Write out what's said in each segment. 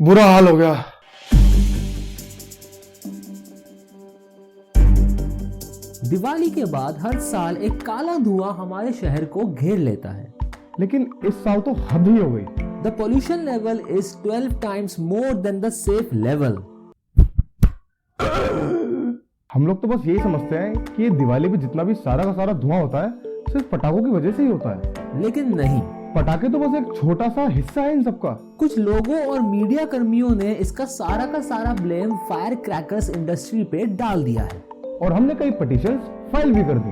बुरा हाल हो गया। दिवाली के बाद हर साल एक काला धुआं हमारे शहर को घेर लेता है, लेकिन इस साल तो हद ही हो गई। The pollution level is 12 times more than the safe level. हम लोग तो बस यही समझते हैं कि ये दिवाली पे जितना भी सारा का सारा धुआं होता है सिर्फ पटाखों की वजह से ही होता है, लेकिन नहीं, पटाखे तो बस एक छोटा सा हिस्सा है इन सबका। कुछ लोगों और मीडिया कर्मियों ने इसका सारा का सारा ब्लेम फायर क्रैकर्स इंडस्ट्री पे डाल दिया है, और हमने कई पिटीशंस फाइल भी कर दी,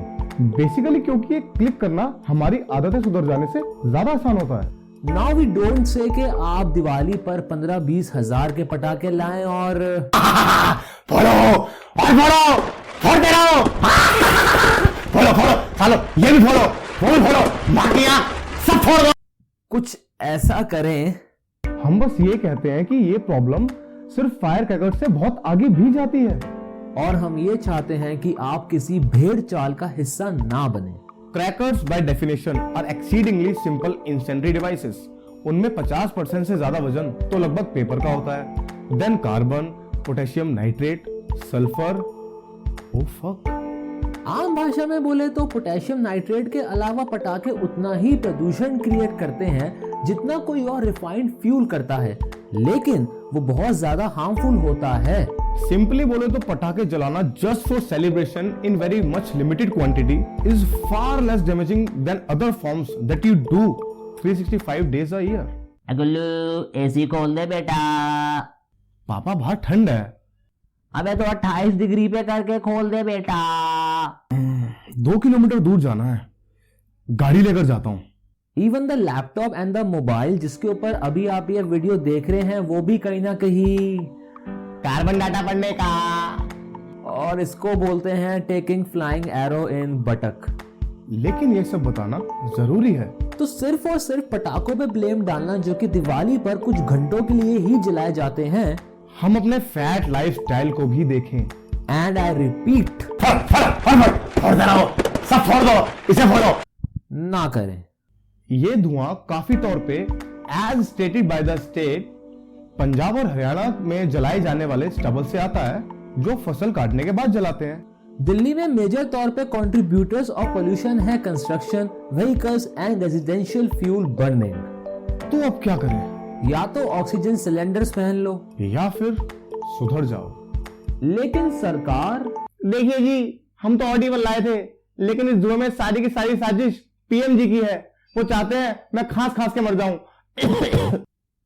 बेसिकली क्योंकि एक क्लिक करना हमारी आदतें सुधर जाने से ज्यादा आसान होता है। Now we don't say कि आप दिवाली पर 15-20 हजार के पटाखे लाएं और फोड़ते रहो, फोड़ो, ये भी फोड़ो, बाकियां सब फोड़ दो। कुछ ऐसा करें। हम बस ये कहते हैं कि ये प्रॉब्लम सिर्फ फायर क्रैकर्स से बहुत आगे भी जाती है, और हम ये चाहते हैं कि आप किसी भेड़ चाल का हिस्सा ना बने। Crackers by definition are exceedingly simple incendiary devices. उनमें 50% से ज्यादा वजन तो लगभग पेपर का होता है, then carbon, potassium nitrate, sulphur, oh fuck. आम भाषा में बोले तो पोटेशियम नाइट्रेट के अलावा पटाखे उतना ही प्रदूषण क्रिएट करते हैं जितना कोई और रिफाइंड फ्यूल करता है, लेकिन वो बहुत ज्यादा हार्मफुल होता है। सिंपली बोले तो पटाखे जलाना just for celebration in very much limited quantity is far less damaging than other forms that you do 365 days a year. Gullu AC खोल दे बेटा। पापा बाहर ठंड है। अबे तो 28 डिग्री पे करके खोल दे बेटा। 2 किलोमीटर दूर जाना है, गाड़ी लेकर जाता हूँ। Even the laptop and the mobile जिसके ऊपर अभी आप ये वीडियो देख रहे हैं वो भी कहीं ना कहीं कार्बन डाटा पढ़ने का, और इसको बोलते हैं टेकिंग फ्लाइंग एरो इन बटक। लेकिन ये सब बताना जरूरी है। तो सिर्फ और सिर्फ पटाखों पे ब्लेम डालना जो कि दिवाली पर कुछ घंटों के लिए ही जलाए जाते हैं, हम अपने फैट लाइफस्टाइल को भी देखें। एंड आई रिपीट, फोड़ दे रहो, सब फोड़ दो, इसे फोड़ो ना करें। ये धुआं काफी तौर पे as stated by the state Punjab और हरियाणा में जलाए जाने वाले स्टबल से आता है, जो फसल काटने के बाद जलाते हैं। दिल्ली में मेजर तौर पे कंट्रीब्यूटर्स ऑफ पोल्यूशन है construction, vehicles and residential fuel burning. तो अब क्या करें? या तो ऑक्सीजन सिलेंडर्स पहन लो या फिर सुधर जाओ। लेकिन सरकार, देखिए जी, हम तो ऑडिबल लाए थे, लेकिन इस धुएं में सारी की सारी साजिश पीएम जी की है। वो चाहते हैं मैं खांस के मर जाऊं।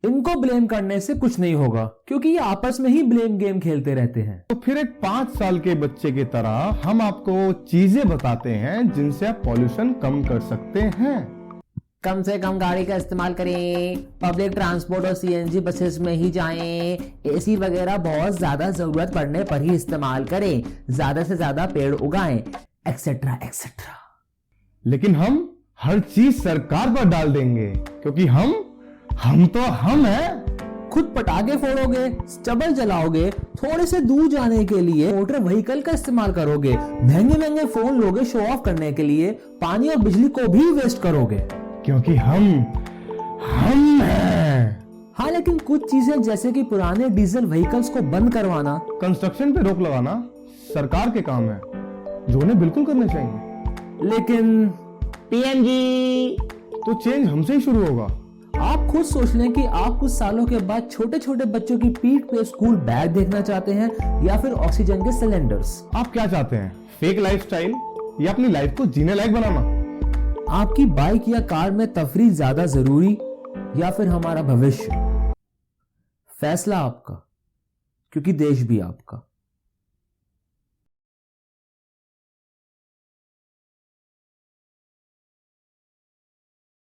इनको ब्लेम करने से कुछ नहीं होगा क्योंकि ये आपस में ही ब्लेम गेम खेलते रहते हैं। तो फिर एक 5 साल के बच्चे की तरह हम आपको चीजें बताते हैं जिनसे आप पॉल्यूशन कम कर सकते हैं। कम से कम गाड़ी का इस्तेमाल करें, पब्लिक ट्रांसपोर्ट और सीएनजी बसेस में ही जाएं, एसी वगैरह बहुत ज्यादा जरूरत पड़ने पर ही इस्तेमाल करें, ज्यादा से ज्यादा पेड़ उगाएं, एक्सेट्रा एक्सेट्रा। लेकिन हम हर चीज सरकार पर डाल देंगे क्योंकि हम तो हम हैं। खुद पटाखे फोड़ोगे, स्टबल जलाओगे, थोड़े से दूर जाने के लिए मोटर व्हीकल का इस्तेमाल करोगे, महंगे फोन लोगे शो ऑफ करने के लिए, पानी और बिजली को भी वेस्ट करोगे क्योंकि हम हैं। हाँ, लेकिन कुछ चीजें जैसे कि पुराने डीजल व्हीकल्स को बंद करवाना, कंस्ट्रक्शन पे रोक लगाना सरकार के काम है, जो उन्हें बिल्कुल करने चाहिए। लेकिन पीएम जी, तो चेंज हमसे ही शुरू होगा। आप खुद सोच लें कि आप कुछ सालों के बाद छोटे छोटे बच्चों की पीठ पे स्कूल बैग देखना चाहते हैं या फिर ऑक्सीजन के सिलेंडर्स। आप क्या चाहते हैं, फेक लाइफस्टाइल या अपनी लाइफ को जीने लायक बनाना? आपकी बाइक या कार में तफरीह ज्यादा जरूरी या फिर हमारा भविष्य? फैसला आपका, क्योंकि देश भी आपका।